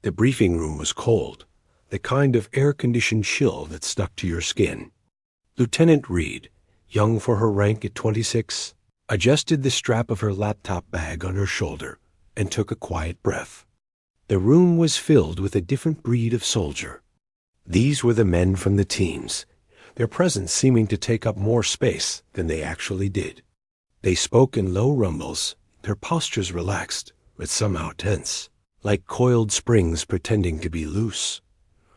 The briefing room was cold, the kind of air-conditioned chill that stuck to your skin. Lieutenant Reed, young for her rank at 26, adjusted the strap of her laptop bag on her shoulder and took a quiet breath. The room was filled with a different breed of soldier. These were the men from the teams, their presence seeming to take up more space than they actually did. They spoke in low rumbles, their postures relaxed, but somehow tense, like coiled springs pretending to be loose.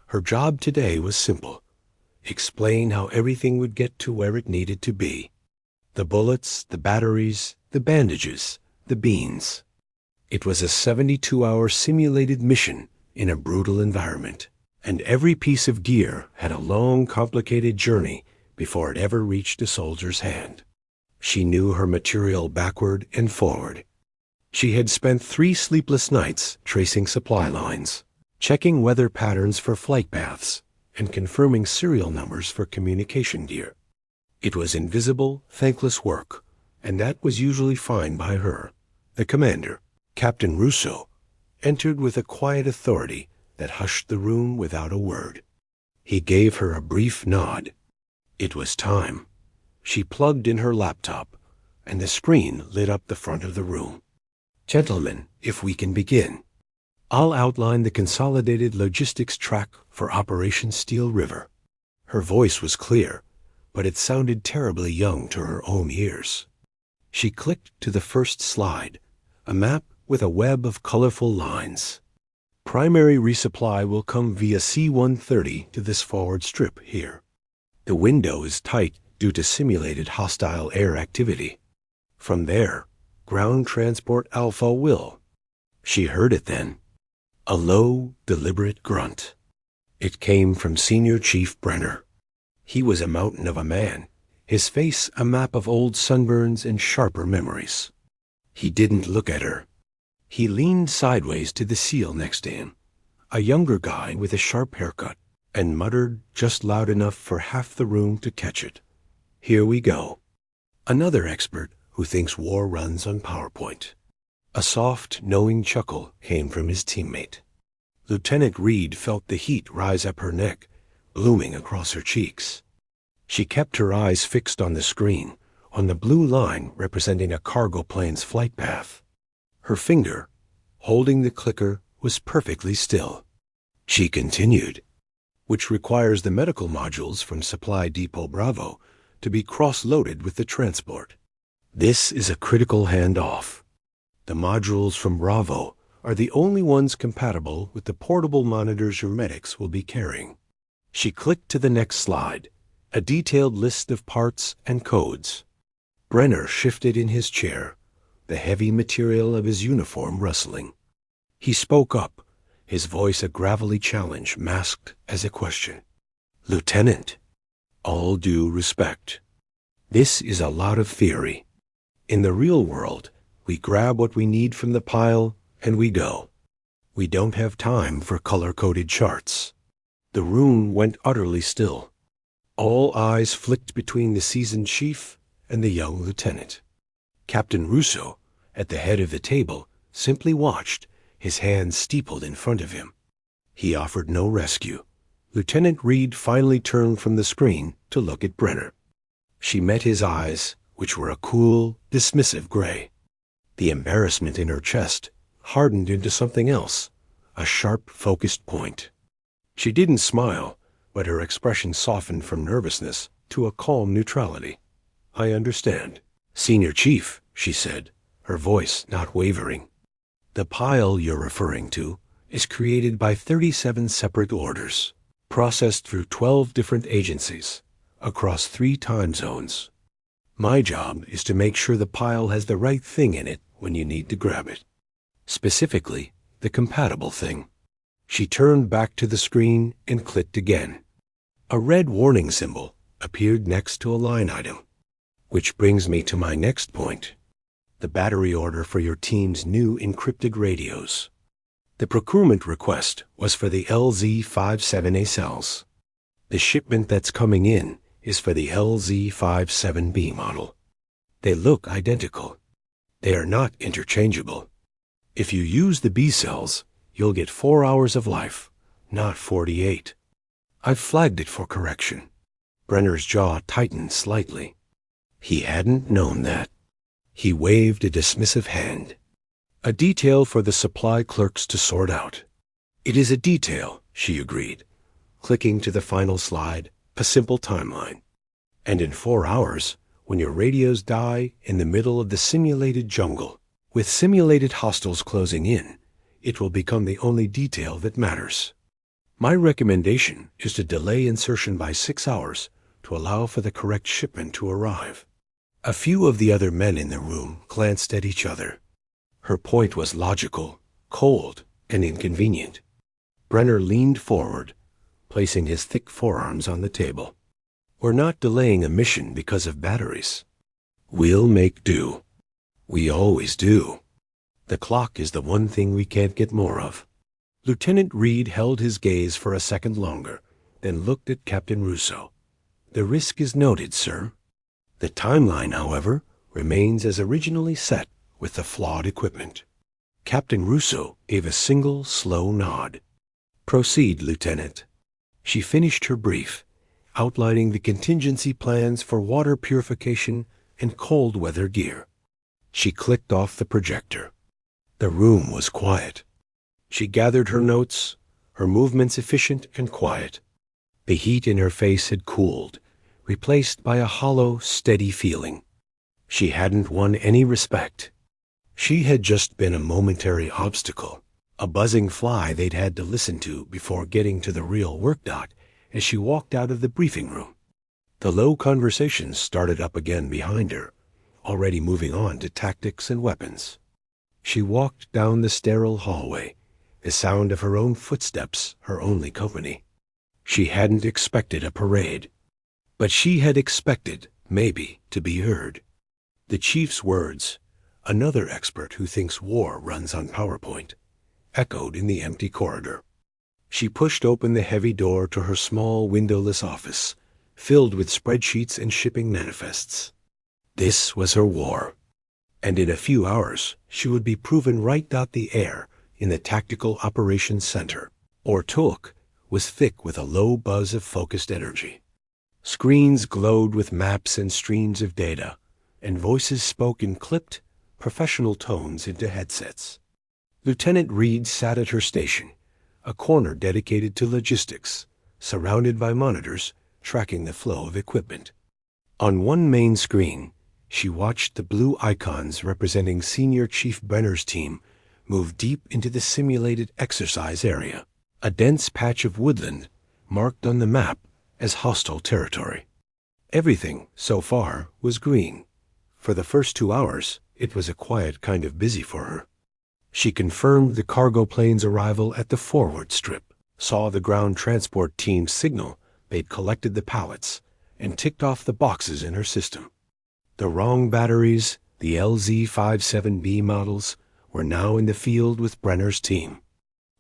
Her job today was simple: explain how everything would get to where it needed to be. The bullets, the batteries, the bandages, the beans. It was a 72-hour simulated mission in a brutal environment, and every piece of gear had a long, complicated journey before it ever reached a soldier's hand. She knew her material backward and forward. She had spent 3 sleepless nights tracing supply lines, checking weather patterns for flight paths, and confirming serial numbers for communication gear. It was invisible, thankless work, and that was usually fine by her. The commander, Captain Russo, entered with a quiet authority that hushed the room without a word. He gave her a brief nod. It was time. She plugged in her laptop, and the screen lit up the front of the room. Gentlemen, if we can begin. I'll outline the consolidated logistics track for Operation Steel River. Her voice was clear, but it sounded terribly young to her own ears. She clicked to the first slide, a map with a web of colorful lines. Primary resupply will come via C-130 to this forward strip here. The window is tight due to simulated hostile air activity. From there, ground transport Alpha will. She heard it then. A low, deliberate grunt. It came from Senior Chief Brenner. He was a mountain of a man, his face a map of old sunburns and sharper memories. He didn't look at her. He leaned sideways to the SEAL next to him, a younger guy with a sharp haircut, and muttered just loud enough for half the room to catch it. Here we go. Another expert who thinks war runs on PowerPoint. A soft, knowing chuckle came from his teammate. Lieutenant Reed felt the heat rise up her neck, blooming across her cheeks. She kept her eyes fixed on the screen, on the blue line representing a cargo plane's flight path. Her finger, holding the clicker, was perfectly still. She continued, which requires the medical modules from Supply Depot Bravo to be cross-loaded with the transport. This is a critical handoff. The modules from Bravo are the only ones compatible with the portable monitors your medics will be carrying. She clicked to the next slide, a detailed list of parts and codes. Brenner shifted in his chair, the heavy material of his uniform rustling. He spoke up, his voice a gravelly challenge masked as a question. Lieutenant, all due respect. This is a lot of theory. In the real world, we grab what we need from the pile and we go. We don't have time for color-coded charts. The room went utterly still. All eyes flicked between the seasoned chief and the young lieutenant. Captain Russo, at the head of the table, simply watched, his hands steepled in front of him. He offered no rescue. Lieutenant Reed finally turned from the screen to look at Brenner. She met his eyes, which were a cool, dismissive gray. The embarrassment in her chest hardened into something else, a sharp, focused point. She didn't smile, but her expression softened from nervousness to a calm neutrality. I understand. Senior Chief, she said, her voice not wavering. The pile you're referring to is created by 37 separate orders, processed through 12 different agencies, across 3 time zones. My job is to make sure the pile has the right thing in it when you need to grab it. Specifically, the compatible thing. She turned back to the screen and clicked again. A red warning symbol appeared next to a line item. Which brings me to my next point. The battery order for your team's new encrypted radios. The procurement request was for the LZ-57A cells. The shipment that's coming in is for the LZ-57B model. They look identical. They are not interchangeable. If you use the B cells, You'll get 4 hours of life, not 48. I've flagged it for correction. Brenner's jaw tightened slightly. He hadn't known that. He waved a dismissive hand. A detail for the supply clerks to sort out. It is a detail, she agreed, clicking to the final slide, a simple timeline. And in 4 hours, when your radios die in the middle of the simulated jungle, with simulated hostiles closing in, it will become the only detail that matters. My recommendation is to delay insertion by 6 hours to allow for the correct shipment to arrive. A few of the other men in the room glanced at each other. Her point was logical, cold, and inconvenient. Brenner leaned forward, placing his thick forearms on the table. We're not delaying a mission because of batteries. We'll make do. We always do. The clock is the one thing we can't get more of. Lieutenant Reed held his gaze for a second longer, then looked at Captain Russo. The risk is noted, sir. The timeline, however, remains as originally set with the flawed equipment. Captain Russo gave a single, slow nod. Proceed, Lieutenant. She finished her brief, outlining the contingency plans for water purification and cold weather gear. She clicked off the projector. The room was quiet. She gathered her notes, her movements efficient and quiet. The heat in her face had cooled, replaced by a hollow, steady feeling. She hadn't won any respect. She had just been a momentary obstacle, a buzzing fly they'd had to listen to before getting to the real work dot as she walked out of the briefing room. The low conversations started up again behind her, already moving on to tactics and weapons. She walked down the sterile hallway, the sound of her own footsteps her only company. She hadn't expected a parade, but she had expected, maybe, to be heard. The chief's words, another expert who thinks war runs on PowerPoint, echoed in the empty corridor. She pushed open the heavy door to her small windowless office, filled with spreadsheets and shipping manifests. This was her war, and in a few hours she would be proven right out the air in the Tactical Operations Center, or TOC, was thick with a low buzz of focused energy. Screens glowed with maps and streams of data, and voices spoke in clipped, professional tones into headsets. Lieutenant Reed sat at her station, a corner dedicated to logistics, surrounded by monitors tracking the flow of equipment. On one main screen, she watched the blue icons representing Senior Chief Brenner's team move deep into the simulated exercise area, a dense patch of woodland marked on the map as hostile territory. Everything, so far, was green. For the first 2 hours, it was a quiet kind of busy for her. She confirmed the cargo plane's arrival at the forward strip, saw the ground transport team's signal they'd collected the pallets, and ticked off the boxes in her system. The wrong batteries, the LZ-57B models, were now in the field with Brenner's team.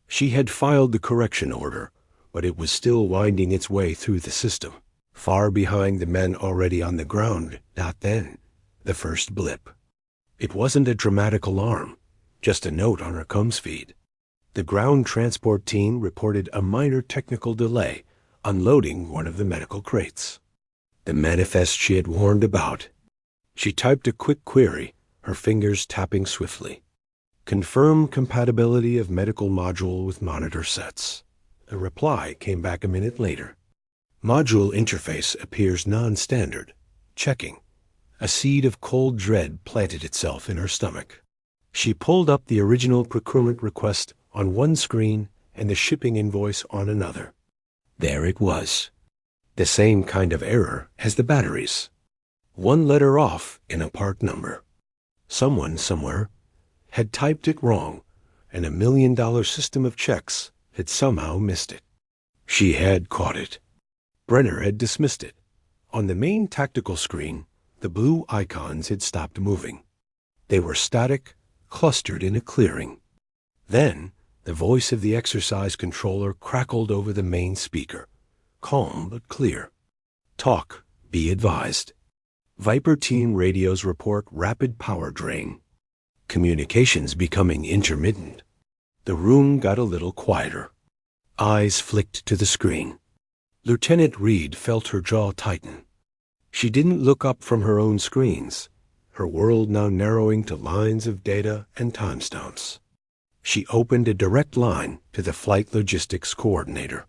She had filed the correction order, but it was still winding its way through the system, far behind the men already on the ground. Not then, the first blip. It wasn't a dramatic alarm, just a note on her comms feed. The ground transport team reported a minor technical delay unloading one of the medical crates. The manifest she had warned about. She typed a quick query, her fingers tapping swiftly. Confirm compatibility of medical module with monitor sets. A reply came back a minute later. Module interface appears non-standard. Checking. A seed of cold dread planted itself in her stomach. She pulled up the original procurement request on one screen and the shipping invoice on another. There it was. The same kind of error as the batteries. One letter off in a part number. Someone somewhere had typed it wrong, and $1 million system of checks had somehow missed it. She had caught it. Brenner had dismissed it. On the main tactical screen, the blue icons had stopped moving. They were static, clustered in a clearing. Then, the voice of the exercise controller crackled over the main speaker, calm but clear. Talk, be advised. Viper team radios report rapid power drain. Communications becoming intermittent. The room got a little quieter. Eyes flicked to the screen. Lieutenant Reed felt her jaw tighten. She didn't look up from her own screens, her world now narrowing to lines of data and timestamps. She opened a direct line to the flight logistics coordinator.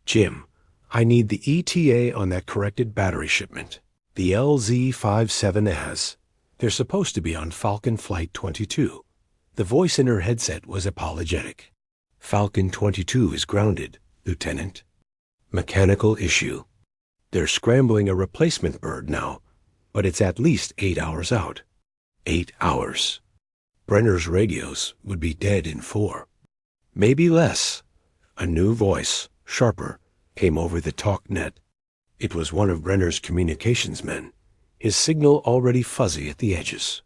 Jim, I need the ETA on that corrected battery shipment. The LZ-57 They're supposed to be on Falcon Flight 22. The voice in her headset was apologetic. Falcon 22 is grounded, Lieutenant. Mechanical issue. They're scrambling a replacement bird now, but it's at least 8 hours out. 8 hours. Brenner's radios would be dead in 4. Maybe less. A new voice, sharper, came over the talk net. It was one of Brenner's communications men, his signal already fuzzy at the edges.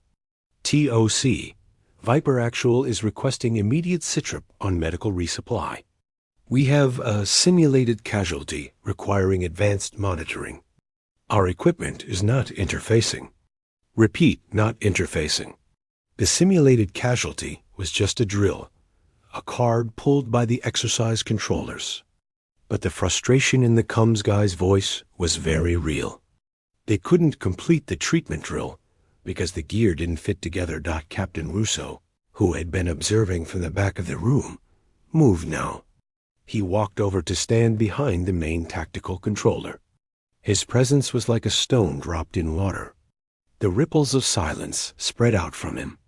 TOC, Viper Actual is requesting immediate SITREP on medical resupply. We have a simulated casualty requiring advanced monitoring. Our equipment is not interfacing. Repeat, not interfacing. The simulated casualty was just a drill, a card pulled by the exercise controllers. But the frustration in the comms guy's voice was very real. They couldn't complete the treatment drill because the gear didn't fit together. Captain Russo, who had been observing from the back of the room, moved now. He walked over to stand behind the main tactical controller. His presence was like a stone dropped in water. The ripples of silence spread out from him.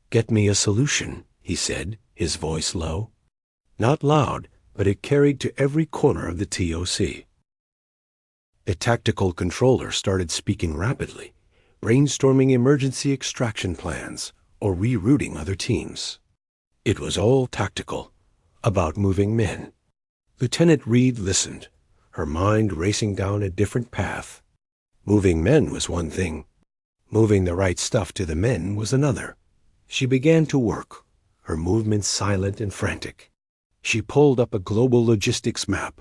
"Get me a solution," he said, his voice low. Not loud, but it carried to every corner of the TOC. The tactical controller started speaking rapidly, brainstorming emergency extraction plans or rerouting other teams. It was all tactical, about moving men. Lieutenant Reed listened, her mind racing down a different path. Moving men was one thing. Moving the right stuff to the men was another. She began to work, her movements silent and frantic. She pulled up a global logistics map,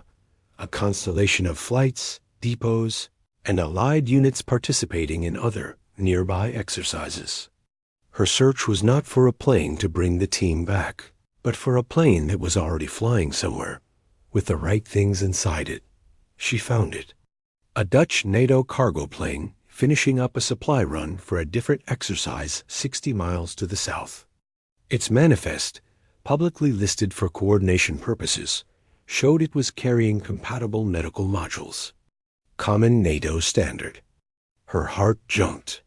a constellation of flights, depots, and allied units participating in other nearby exercises. Her search was not for a plane to bring the team back, but for a plane that was already flying somewhere, with the right things inside it. She found it. A Dutch NATO cargo plane finishing up a supply run for a different exercise 60 miles to the south. Its manifest, publicly listed for coordination purposes, showed it was carrying compatible medical modules. Common NATO standard. Her heart jumped.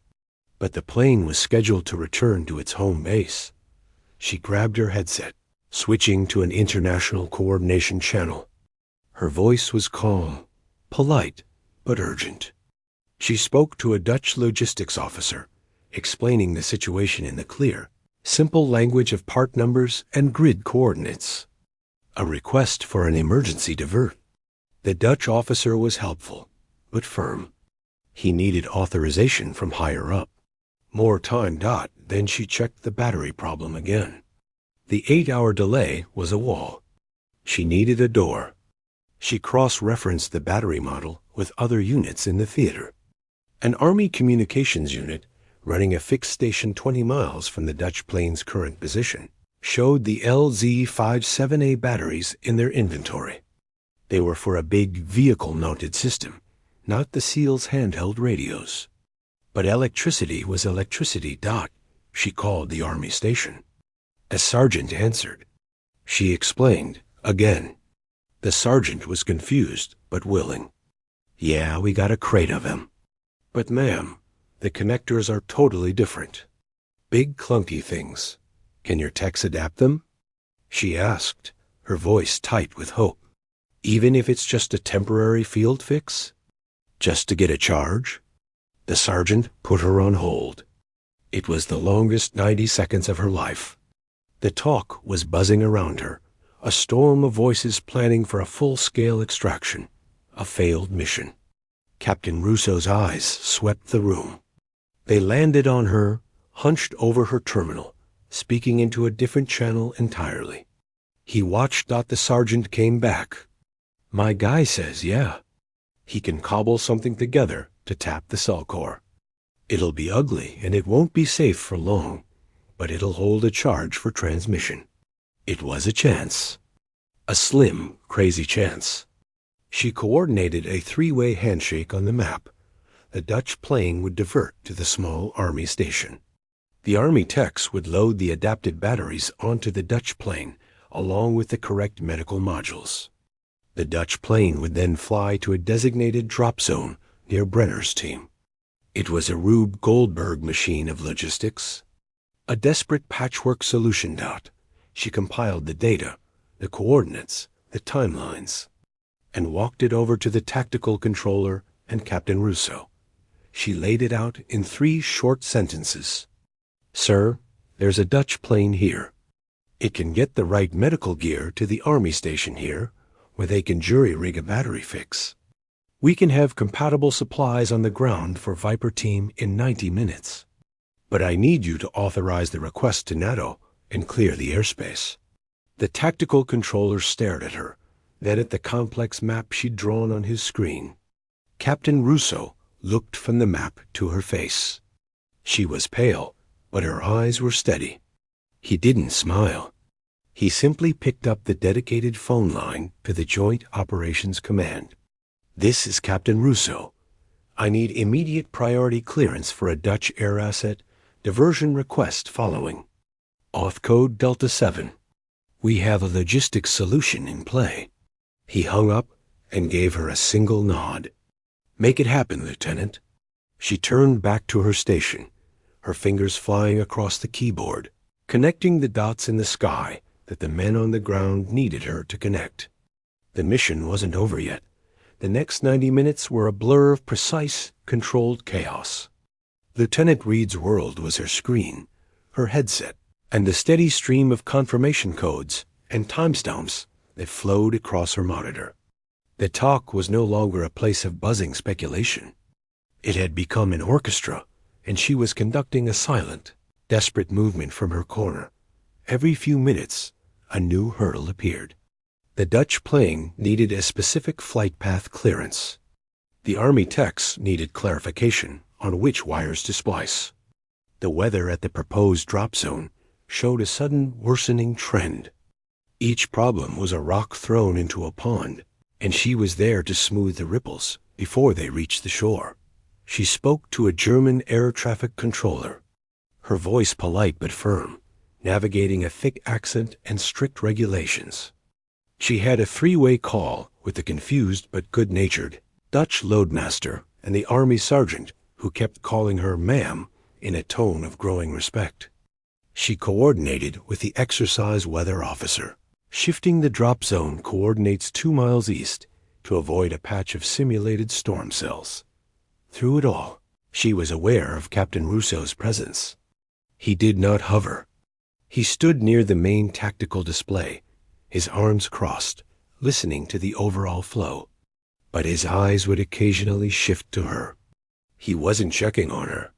But the plane was scheduled to return to its home base. She grabbed her headset, switching to an international coordination channel. Her voice was calm, polite, but urgent. She spoke to a Dutch logistics officer, explaining the situation in the clear, simple language of part numbers and grid coordinates. A request for an emergency divert. The Dutch officer was helpful, but firm. He needed authorization from higher up. More time. Then she checked the battery problem again. The 8-hour delay was a wall. She needed a door. She cross-referenced the battery model with other units in the theater. An Army communications unit, running a fixed station 20 miles from the Dutch plane's current position, showed the LZ-57 batteries in their inventory. They were for a big vehicle-mounted system, not the SEAL's handheld radios. But electricity was electricity. She called the Army station. A sergeant answered. She explained, again. The sergeant was confused, but willing. "Yeah, we got a crate of them. But ma'am, the connectors are totally different. Big clunky things. Can your techs adapt them?" She asked, her voice tight with hope. "Even if it's just a temporary field fix? Just to get a charge?" The sergeant put her on hold. It was the longest 90 seconds of her life. The talk was buzzing around her, a storm of voices planning for a full-scale extraction, a failed mission. Captain Russo's eyes swept the room. They landed on her, hunched over her terminal, speaking into a different channel entirely. He watched. The sergeant came back. "My guy says, yeah. He can cobble something together to tap the cell core. It'll be ugly and it won't be safe for long, but it'll hold a charge for transmission." It was a chance. A slim, crazy chance. She coordinated a three-way handshake on the map. The Dutch plane would divert to the small Army station. The Army techs would load the adapted batteries onto the Dutch plane, along with the correct medical modules. The Dutch plane would then fly to a designated drop zone near Brenner's team. It was a Rube Goldberg machine of logistics. A desperate patchwork solution. She compiled the data, the coordinates, the timelines, and walked it over to the tactical controller and Captain Russo. She laid it out in 3 short sentences. Sir, there's a Dutch plane here. It can get the right medical gear to the Army station here, where they can jury-rig a battery fix. We can have compatible supplies on the ground for Viper team in 90 minutes. But I need you to authorize the request to NATO and clear the airspace. The tactical controller stared at her, then at the complex map she'd drawn on his screen. Captain Russo looked from the map to her face. She was pale, but her eyes were steady. He didn't smile. He simply picked up the dedicated phone line to the Joint Operations Command. This is Captain Russo. I need immediate priority clearance for a Dutch air asset. Diversion request following. Auth code Delta 7. We have a logistics solution in play. He hung up and gave her a single nod. Make it happen, Lieutenant. She turned back to her station, her fingers flying across the keyboard, connecting the dots in the sky that the men on the ground needed her to connect. The mission wasn't over yet. The next 90 minutes were a blur of precise, controlled chaos. Lieutenant Reed's world was her screen, her headset, and the steady stream of confirmation codes and timestamps that flowed across her monitor. The talk was no longer a place of buzzing speculation. It had become an orchestra, and she was conducting a silent, desperate movement from her corner. Every few minutes, a new hurdle appeared. The Dutch plane needed a specific flight path clearance. The Army techs needed clarification on which wires to splice. The weather at the proposed drop zone showed a sudden worsening trend. Each problem was a rock thrown into a pond, and she was there to smooth the ripples before they reached the shore. She spoke to a German air traffic controller, her voice polite but firm, navigating a thick accent and strict regulations. She had a 3-way call with the confused but good-natured Dutch loadmaster and the Army sergeant who kept calling her ma'am in a tone of growing respect. She coordinated with the exercise weather officer, shifting the drop zone coordinates 2 miles east to avoid a patch of simulated storm cells. Through it all, she was aware of Captain Russo's presence. He did not hover. He stood near the main tactical display, his arms crossed, listening to the overall flow. But his eyes would occasionally shift to her. He wasn't checking on her.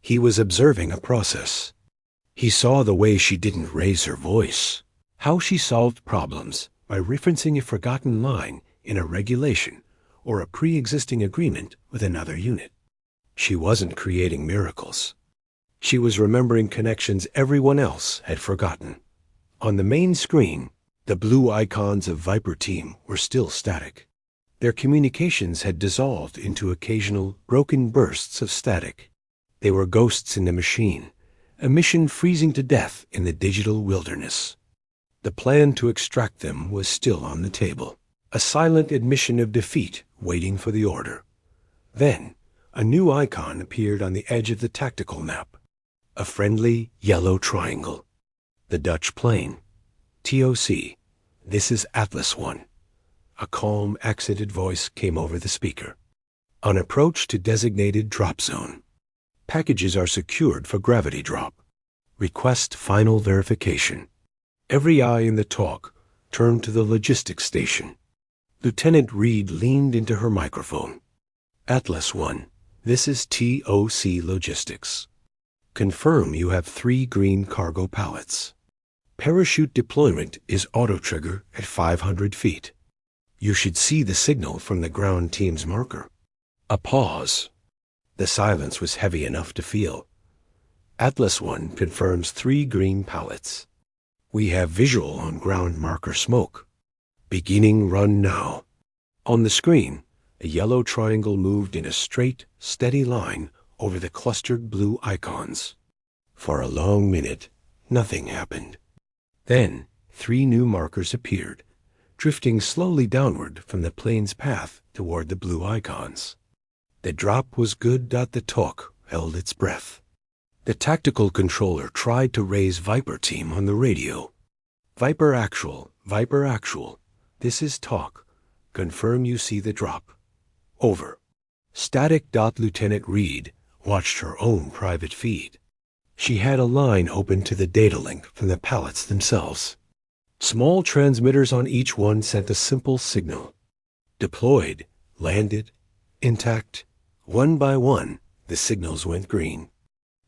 He was observing a process. He saw the way she didn't raise her voice, how she solved problems by referencing a forgotten line in a regulation or a pre-existing agreement with another unit. She wasn't creating miracles. She was remembering connections everyone else had forgotten. On the main screen, the blue icons of Viper Team were still static. Their communications had dissolved into occasional broken bursts of static. They were ghosts in the machine, a mission freezing to death in the digital wilderness. The plan to extract them was still on the table, a silent admission of defeat waiting for the order. Then, a new icon appeared on the edge of the tactical map, a friendly yellow triangle. The Dutch plane. TOC. This is Atlas 1. A calm, accented voice came over the speaker. On approach to designated drop zone. Packages are secured for gravity drop. Request final verification. Every eye in the talk turned to the logistics station. Lieutenant Reed leaned into her microphone. Atlas 1. This is TOC Logistics. Confirm you have 3 green cargo pallets. Parachute deployment is auto-trigger at 500 feet. You should see the signal from the ground team's marker. A pause. The silence was heavy enough to feel. Atlas 1 confirms 3 green pallets. We have visual on ground marker smoke. Beginning run now. On the screen, a yellow triangle moved in a straight, steady line over the clustered blue icons. For a long minute, nothing happened. Then, 3 new markers appeared, drifting slowly downward from the plane's path toward the blue icons. The drop was good. The talk held its breath. The tactical controller tried to raise Viper Team on the radio. Viper Actual, Viper Actual. This is talk. Confirm you see the drop. Over. Static. Lieutenant Reed watched her own private feed. She had a line open to the data link from the pallets themselves. Small transmitters on each one sent a simple signal. Deployed, landed, intact. One by one, the signals went green.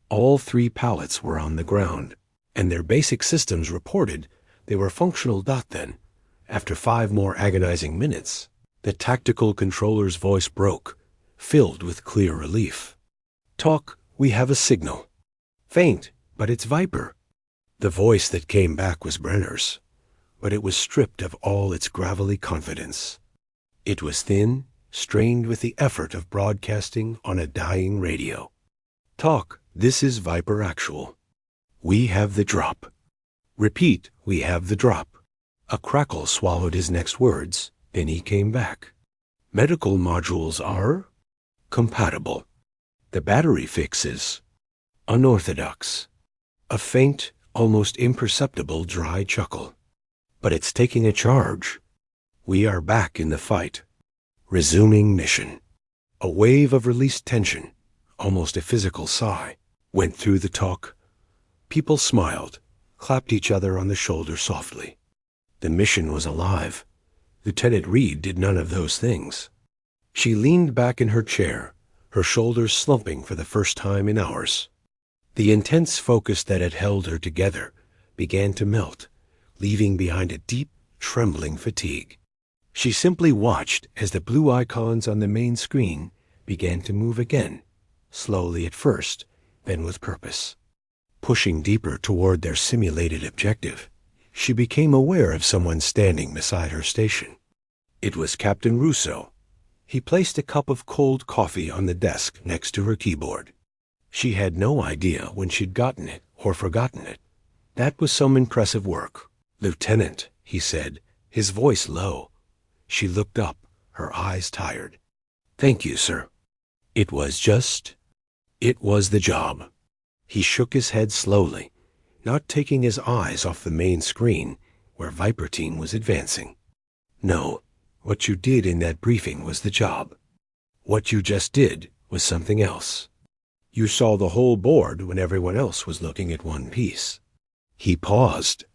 All 3 pallets were on the ground, and their basic systems reported they were functional. Then, after 5 more agonizing minutes, the tactical controller's voice broke, filled with clear relief. Talk, we have a signal. Faint, but it's Viper. The voice that came back was Brenner's, but it was stripped of all its gravelly confidence. It was thin, strained with the effort of broadcasting on a dying radio. Talk, this is Viper Actual. We have the drop. Repeat, we have the drop. A crackle swallowed his next words, then he came back. Medical modules are compatible. The battery fix is unorthodox. A faint, almost imperceptible dry chuckle. But it's taking a charge. We are back in the fight. Resuming mission. A wave of released tension, almost a physical sigh, went through the talk. People smiled, clapped each other on the shoulder softly. The mission was alive. Lieutenant Reed did none of those things. She leaned back in her chair, her shoulders slumping for the first time in hours. The intense focus that had held her together began to melt, leaving behind a deep, trembling fatigue. She simply watched as the blue icons on the main screen began to move again, slowly at first, then with purpose. Pushing deeper toward their simulated objective, she became aware of someone standing beside her station. It was Captain Russo. He placed a cup of cold coffee on the desk next to her keyboard. She had no idea when she'd gotten it or forgotten it. That was some impressive work. Lieutenant, he said, his voice low. She looked up, her eyes tired. Thank you, sir. It was the job. He shook his head slowly, not taking his eyes off the main screen where Viper Team was advancing. No, what you did in that briefing was the job. What you just did was something else. You saw the whole board when everyone else was looking at one piece. He paused.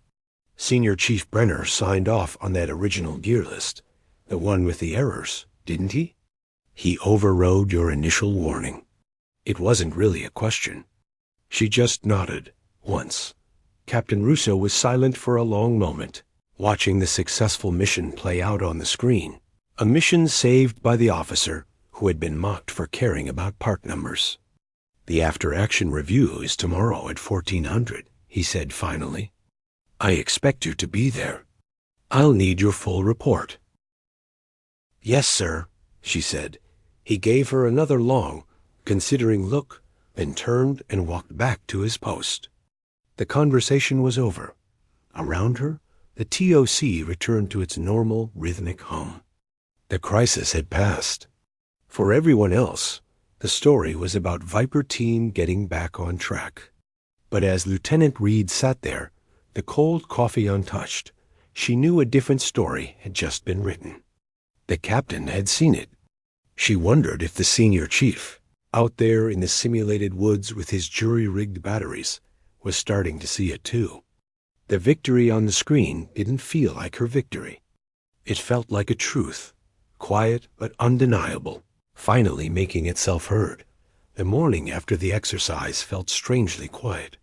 Senior Chief Brenner signed off on that original gear list, the one with the errors, didn't he? He overrode your initial warning. It wasn't really a question. She just nodded, once. Captain Russo was silent for a long moment, watching the successful mission play out on the screen. A mission saved by the officer who had been mocked for caring about part numbers. The after-action review is tomorrow at 1400, he said finally. I expect you to be there. I'll need your full report. Yes, sir, she said. He gave her another long, considering look, then turned and walked back to his post. The conversation was over. Around her, the TOC returned to its normal, rhythmic hum. The crisis had passed. For everyone else, the story was about Viper Team getting back on track. But as Lieutenant Reed sat there, the cold coffee untouched, she knew a different story had just been written. The captain had seen it. She wondered if the senior chief, out there in the simulated woods with his jury-rigged batteries, was starting to see it too. The victory on the screen didn't feel like her victory. It felt like a truth, quiet but undeniable, finally making itself heard. The morning after the exercise felt strangely quiet.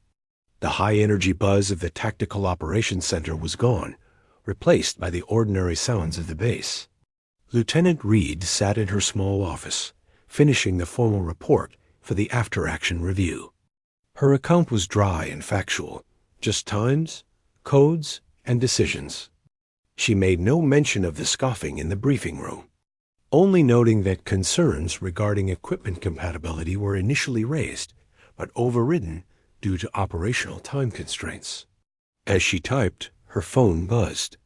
The high-energy buzz of the Tactical Operations Center was gone, replaced by the ordinary sounds of the base. Lieutenant Reed sat in her small office, finishing the formal report for the after-action review. Her account was dry and factual, just times, codes, and decisions. She made no mention of the scoffing in the briefing room, only noting that concerns regarding equipment compatibility were initially raised, but overridden due to operational time constraints. As she typed, her phone buzzed.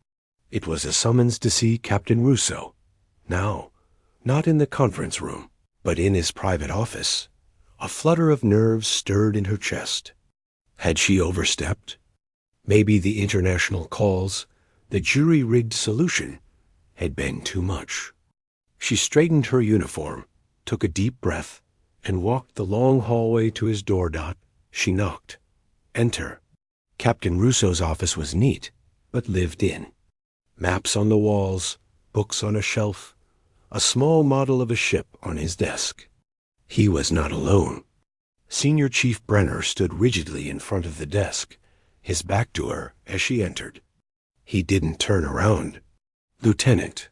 It was a summons to see Captain Russo. Now, not in the conference room, but in his private office. A flutter of nerves stirred in her chest. Had she overstepped? Maybe the international calls, the jury-rigged solution, had been too much. She straightened her uniform, took a deep breath, and walked the long hallway to his door. She knocked. Enter. Captain Russo's office was neat, but lived in. Maps on the walls, books on a shelf, a small model of a ship on his desk. He was not alone. Senior Chief Brenner stood rigidly in front of the desk, his back to her as she entered. He didn't turn around. "Lieutenant."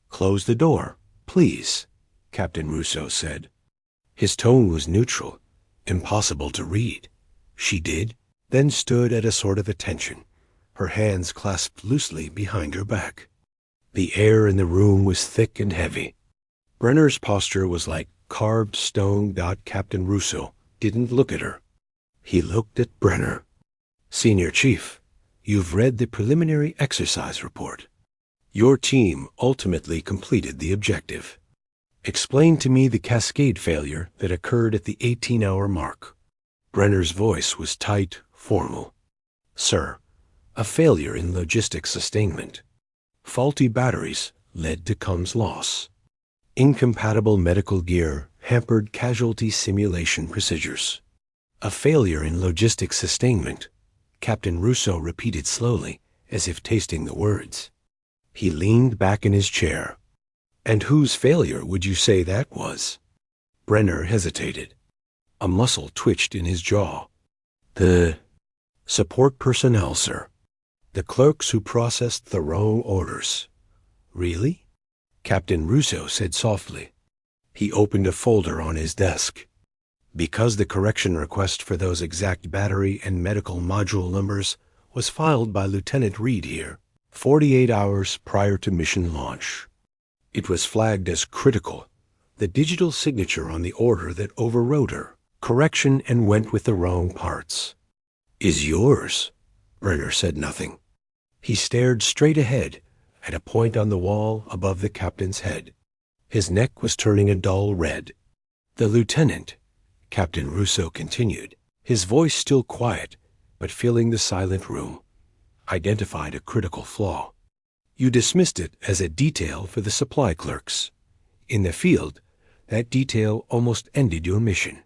"Close the door, please," Captain Russo said. His tone was neutral, impossible to read. She did, then stood at a sort of attention, her hands clasped loosely behind her back. The air in the room was thick and heavy. Brenner's posture was like carved stone. Captain Russo didn't look at her. He looked at Brenner. "Senior Chief, you've read the preliminary exercise report. Your team ultimately completed the objective. Explain to me the cascade failure that occurred at the 18-hour mark." Brenner's voice was tight, formal. "Sir, a failure in logistics sustainment. Faulty batteries led to comms loss. Incompatible medical gear hampered casualty simulation procedures." "A failure in logistics sustainment," Captain Russo repeated slowly, as if tasting the words. He leaned back in his chair. "And whose failure would you say that was?" Brenner hesitated. A muscle twitched in his jaw. "The support personnel, sir. The clerks who processed the wrong orders." "Really?" Captain Russo said softly. He opened a folder on his desk. "Because the correction request for those exact battery and medical module numbers was filed by Lieutenant Reed here, 48 hours prior to mission launch. It was flagged as critical, the digital signature on the order that overrode her correction and went with the wrong parts." "Is yours?" Brenner said nothing. He stared straight ahead at a point on the wall above the captain's head. His neck was turning a dull red. "The lieutenant," Captain Russo continued, his voice still quiet, but filling the silent room, "identified a critical flaw. You dismissed it as a detail for the supply clerks. In the field, that detail almost ended your mission."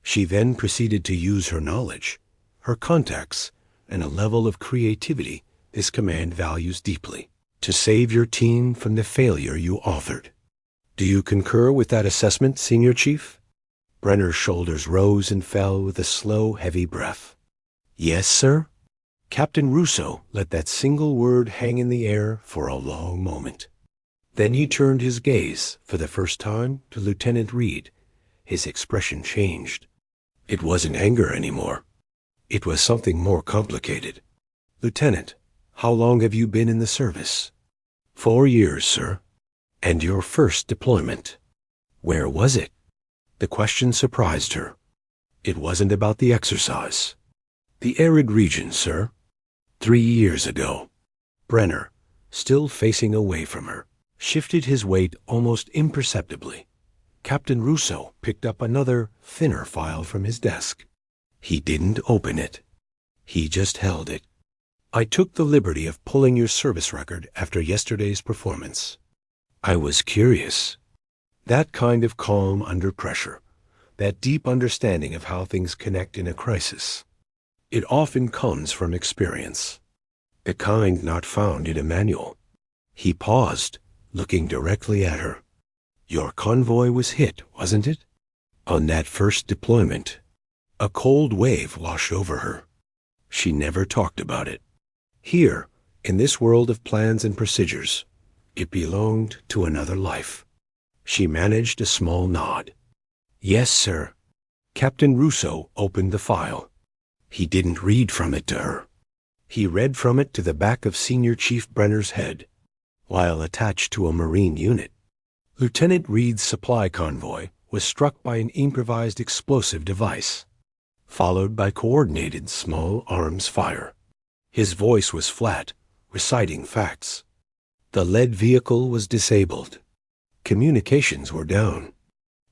She then proceeded to use her knowledge, her contacts, and a level of creativity this command values deeply, to save your team from the failure you authored. "Do you concur with that assessment, Senior Chief?" Brenner's shoulders rose and fell with a slow, heavy breath. "Yes, sir." Captain Russo let that single word hang in the air for a long moment. Then he turned his gaze, for the first time, to Lieutenant Reed. His expression changed. It wasn't anger anymore. It was something more complicated. "Lieutenant, how long have you been in the service?" 4 years, sir." "And your first deployment? Where was it?" The question surprised her. It wasn't about the exercise. "The arid region, sir. 3 years ago." Brenner, still facing away from her, shifted his weight almost imperceptibly. Captain Russo picked up another, thinner file from his desk. He didn't open it. He just held it. "I took the liberty of pulling your service record after yesterday's performance. I was curious." That kind of calm under pressure, that deep understanding of how things connect in a crisis, it often comes from experience, the kind not found in a manual. He paused, looking directly at her. "Your convoy was hit, wasn't it? On that first deployment." A cold wave washed over her. She never talked about it. Here, in this world of plans and procedures, it belonged to another life. She managed a small nod. "Yes, sir." Captain Russo opened the file. He didn't read from it to her. He read from it to the back of Senior Chief Brenner's head. While attached to a Marine unit, Lieutenant Reed's supply convoy was struck by an improvised explosive device, followed by coordinated small arms fire. His voice was flat, reciting facts. The lead vehicle was disabled. Communications were down.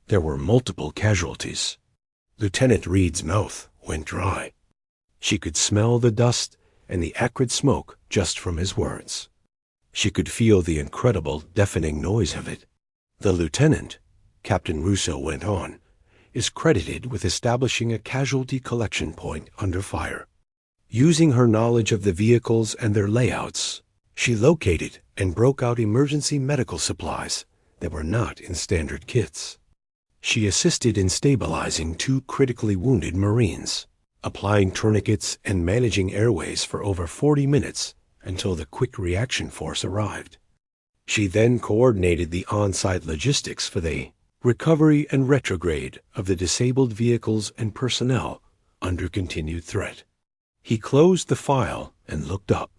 There were multiple casualties. Lieutenant Reed's mouth went dry. She could smell the dust and the acrid smoke just from his words. She could feel the incredible, deafening noise of it. The lieutenant, Captain Russo went on, is credited with establishing a casualty collection point under fire. Using her knowledge of the vehicles and their layouts, she located and broke out emergency medical supplies that were not in standard kits. She assisted in stabilizing 2 critically wounded Marines, applying tourniquets and managing airways for over 40 minutes until the quick reaction force arrived. She then coordinated the on-site logistics for the recovery and retrograde of the disabled vehicles and personnel under continued threat. He closed the file and looked up.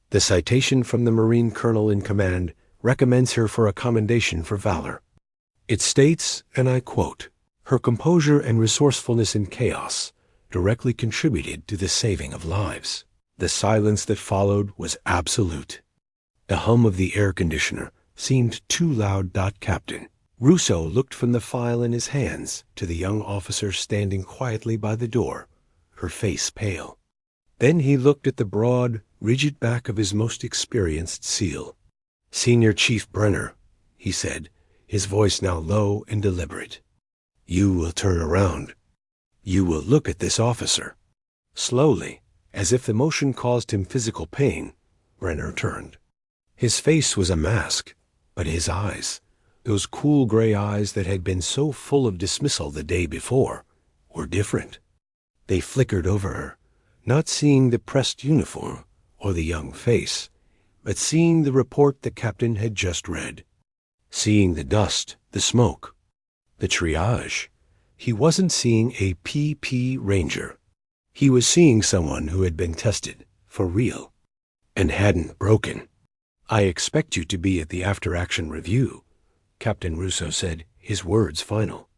The citation from the Marine colonel in command recommends her for a commendation for valor. It states, and I quote, "Her composure and resourcefulness in chaos directly contributed to the saving of lives." The silence that followed was absolute. The hum of the air conditioner seemed too loud. Captain Russo looked from the file in his hands to the young officer standing quietly by the door, her face pale. Then he looked at the broad, rigid back of his most experienced SEAL. "Senior Chief Brenner," he said, his voice now low and deliberate. "You will turn around. You will look at this officer." Slowly, as if the motion caused him physical pain, Brenner turned. His face was a mask, but his eyes, those cool gray eyes that had been so full of dismissal the day before, were different. They flickered over her, not seeing the pressed uniform or the young face, but seeing the report the captain had just read. Seeing the dust, the smoke, the triage. He wasn't seeing a PP Ranger. He was seeing someone who had been tested, for real, and hadn't broken. "I expect you to be at the after-action review," Captain Russo said, his words final.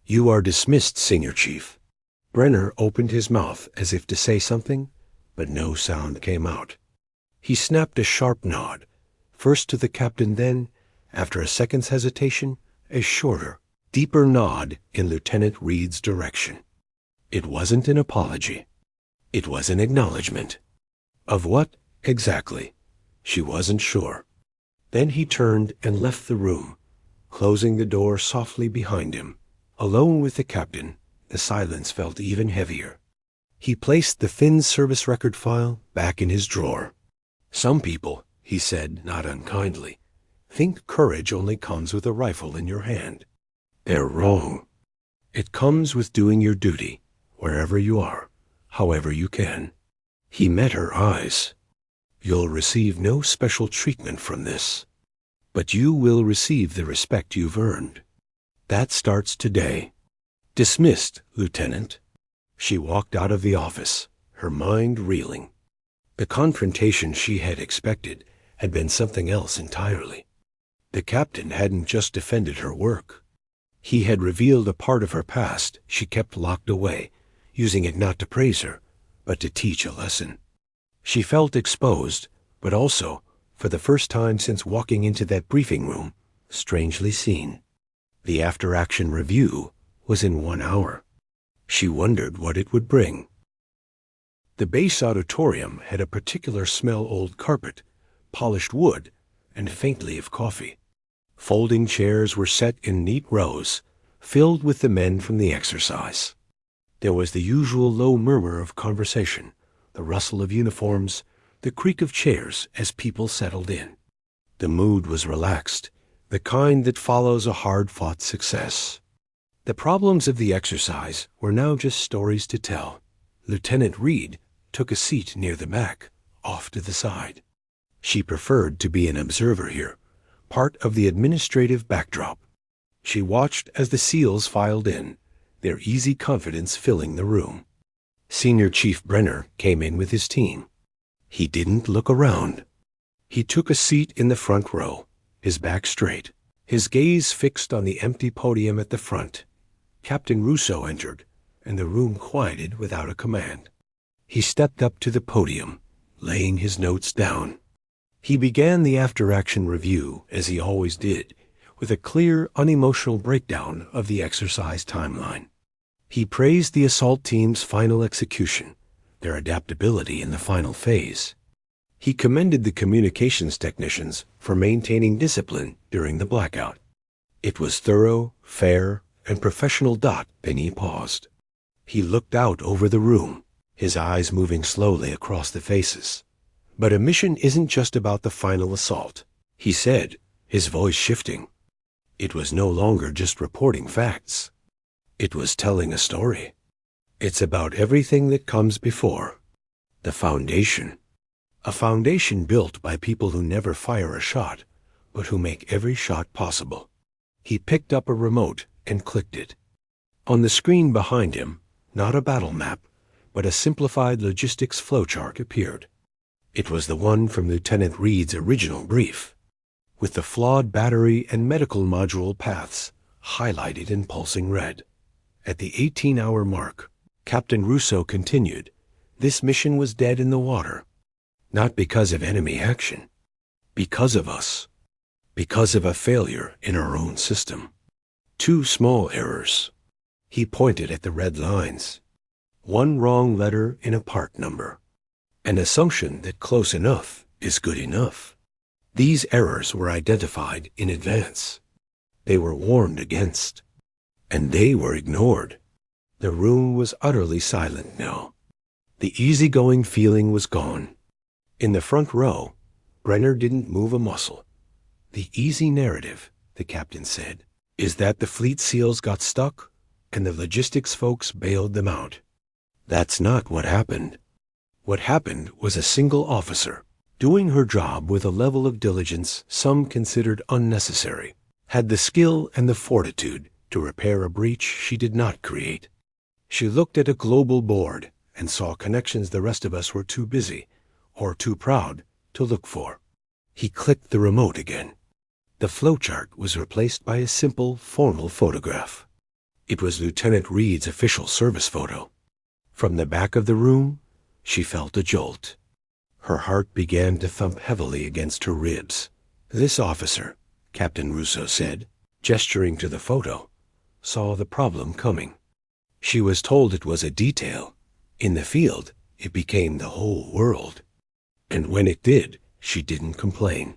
"You are dismissed, Senior Chief." Brenner opened his mouth as if to say something, but no sound came out. He snapped a sharp nod, first to the captain, then, after a second's hesitation, a shorter, deeper nod in Lieutenant Reed's direction. It wasn't an apology. It was an acknowledgement. Of what, exactly? She wasn't sure. Then he turned and left the room, closing the door softly behind him. Alone with the captain, the silence felt even heavier. He placed the Finn's service record file back in his drawer. "Some people," he said, not unkindly, "think courage only comes with a rifle in your hand. They're wrong. It comes with doing your duty, wherever you are, however you can." He met her eyes. "You'll receive no special treatment from this, but you will receive the respect you've earned. That starts today. Dismissed, Lieutenant." She walked out of the office, her mind reeling. The confrontation she had expected had been something else entirely. The captain hadn't just defended her work. He had revealed a part of her past she kept locked away, using it not to praise her, but to teach a lesson. She felt exposed, but also, for the first time since walking into that briefing room, strangely seen. The after-action review was in 1 hour. She wondered what it would bring. The base auditorium had a particular smell: old carpet, polished wood, and faintly of coffee. Folding chairs were set in neat rows, filled with the men from the exercise. There was the usual low murmur of conversation, the rustle of uniforms, the creak of chairs as people settled in. The mood was relaxed, the kind that follows a hard-fought success. The problems of the exercise were now just stories to tell. Lieutenant Reed took a seat near the back, off to the side. She preferred to be an observer here, part of the administrative backdrop. She watched as the SEALs filed in, their easy confidence filling the room. Senior Chief Brenner came in with his team. He didn't look around. He took a seat in the front row, his back straight, his gaze fixed on the empty podium at the front. Captain Russo entered, and the room quieted without a command. He stepped up to the podium, laying his notes down. He began the after-action review, as he always did, with a clear, unemotional breakdown of the exercise timeline. He praised the assault team's final execution, their adaptability in the final phase. He commended the communications technicians for maintaining discipline during the blackout. It was thorough, fair, and professional. Then he paused. He looked out over the room, his eyes moving slowly across the faces. But a mission isn't just about the final assault, he said, his voice shifting. It was no longer just reporting facts. It was telling a story. It's about everything that comes before. The foundation. A foundation built by people who never fire a shot, but who make every shot possible. He picked up a remote and clicked it. On the screen behind him, not a battle map, but a simplified logistics flowchart appeared. It was the one from Lieutenant Reed's original brief, with the flawed battery and medical module paths highlighted in pulsing red. At the 18-hour mark, Captain Russo continued, this mission was dead in the water. Not because of enemy action. Because of us. Because of a failure in our own system. 2 small errors. He pointed at the red lines. 1 wrong letter in a part number. An assumption that close enough is good enough. These errors were identified in advance. They were warned against. And they were ignored. The room was utterly silent now. The easygoing feeling was gone. In the front row, Brenner didn't move a muscle. The easy narrative, the captain said, is that the fleet SEALs got stuck and the logistics folks bailed them out. That's not what happened. What happened was a single officer, doing her job with a level of diligence some considered unnecessary, had the skill and the fortitude to repair a breach she did not create. She looked at a global board and saw connections the rest of us were too busy or too proud to look for. He clicked the remote again. The flowchart was replaced by a simple, formal photograph. It was Lieutenant Reed's official service photo. From the back of the room, she felt a jolt. Her heart began to thump heavily against her ribs. This officer, Captain Russo said, gesturing to the photo, saw the problem coming. She was told it was a detail. In the field, it became the whole world. And when it did, she didn't complain.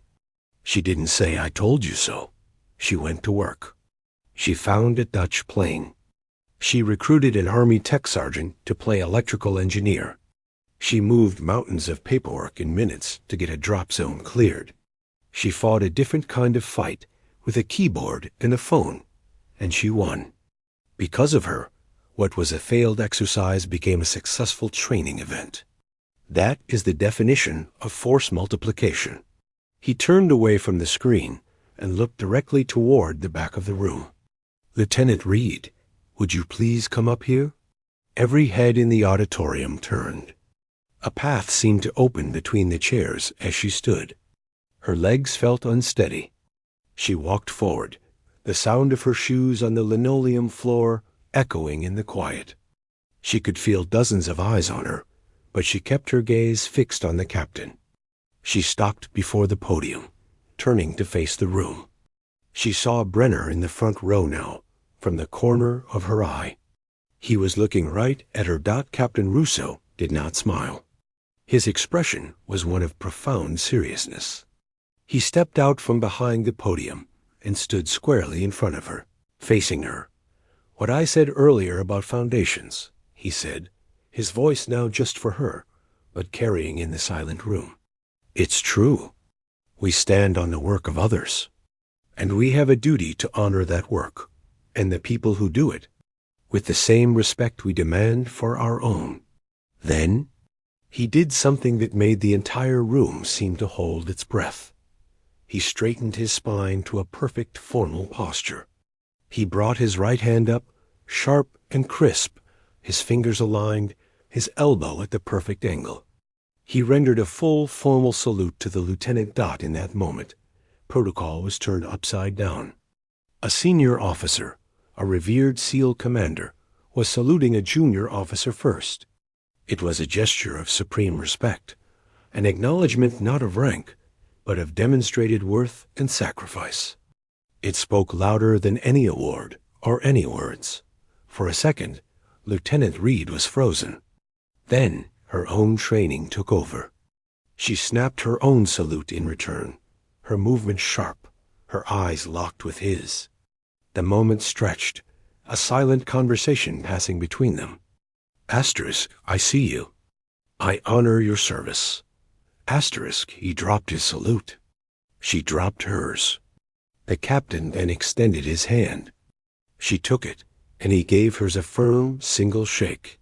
She didn't say, I told you so. She went to work. She found a Dutch plane. She recruited an Army tech sergeant to play electrical engineer. She moved mountains of paperwork in minutes to get a drop zone cleared. She fought a different kind of fight with a keyboard and a phone, and she won. Because of her, what was a failed exercise became a successful training event. That is the definition of force multiplication. He turned away from the screen and looked directly toward the back of the room. Lieutenant Reed, would you please come up here? Every head in the auditorium turned. A path seemed to open between the chairs as she stood. Her legs felt unsteady. She walked forward, the sound of her shoes on the linoleum floor echoing in the quiet. She could feel dozens of eyes on her, but she kept her gaze fixed on the captain. She stopped before the podium, turning to face the room. She saw Brenner in the front row now, from the corner of her eye. He was looking right at her. Captain Russo did not smile. His expression was one of profound seriousness. He stepped out from behind the podium and stood squarely in front of her, facing her. What I said earlier about foundations, he said, his voice now just for her, but carrying in the silent room. It's true. We stand on the work of others, and we have a duty to honor that work, and the people who do it, with the same respect we demand for our own. Then, he did something that made the entire room seem to hold its breath. He straightened his spine to a perfect formal posture. He brought his right hand up, sharp and crisp, his fingers aligned, his elbow at the perfect angle. He rendered a full, formal salute to the lieutenant. In that moment, protocol was turned upside down. A senior officer, a revered SEAL commander, was saluting a junior officer first. It was a gesture of supreme respect, an acknowledgement not of rank, but of demonstrated worth and sacrifice. It spoke louder than any award or any words. For a second, Lieutenant Reed was frozen. Then her own training took over. She snapped her own salute in return, her movement sharp, her eyes locked with his. The moment stretched, a silent conversation passing between them. Asterisk, I see you. I honor your service. Asterisk, he dropped his salute. She dropped hers. The captain then extended his hand. She took it, and he gave hers a firm, single shake.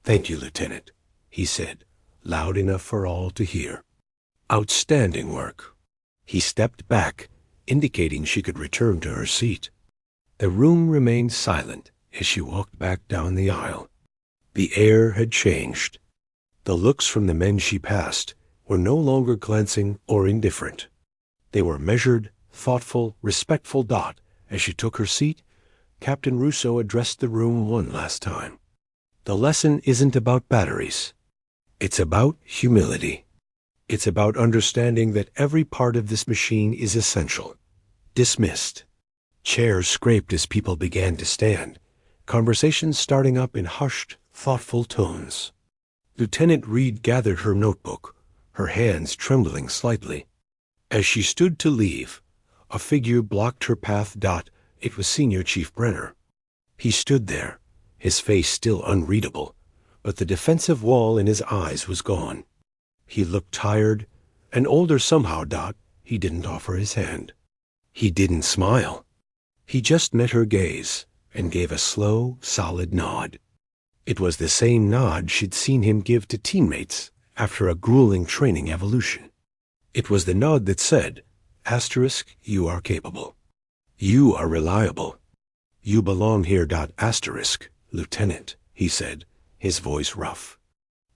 Thank you, Lieutenant, he said, loud enough for all to hear. Outstanding work. He stepped back, indicating she could return to her seat. The room remained silent as she walked back down the aisle. The air had changed. The looks from the men she passed were no longer glancing or indifferent. They were measured, thoughtful, respectful. As she took her seat, Captain Russo addressed the room one last time. The lesson isn't about batteries. It's about humility. It's about understanding that every part of this machine is essential. Dismissed. Chairs scraped as people began to stand, conversations starting up in hushed, thoughtful tones. Lieutenant Reed gathered her notebook, her hands trembling slightly. As she stood to leave, a figure blocked her path. It was Senior Chief Brenner. He stood there, his face still unreadable, but the defensive wall in his eyes was gone. He looked tired and older somehow. He didn't offer his hand. He didn't smile. He just met her gaze and gave a slow, solid nod. It was the same nod she'd seen him give to teammates after a grueling training evolution. It was the nod that said, Asterisk, you are capable. You are reliable. You belong here. Asterisk, Lieutenant, he said, his voice rough.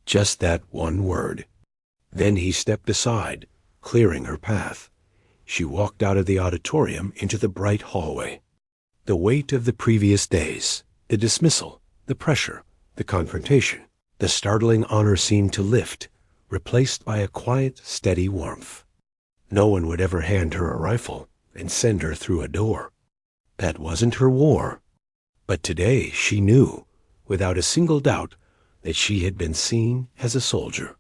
Just that one word. Then he stepped aside, clearing her path. She walked out of the auditorium into the bright hallway. The weight of the previous days, the dismissal, the pressure, the confrontation, the startling honor seemed to lift, replaced by a quiet, steady warmth. No one would ever hand her a rifle and send her through a door. That wasn't her war. But today she knew, without a single doubt, that she had been seen as a soldier.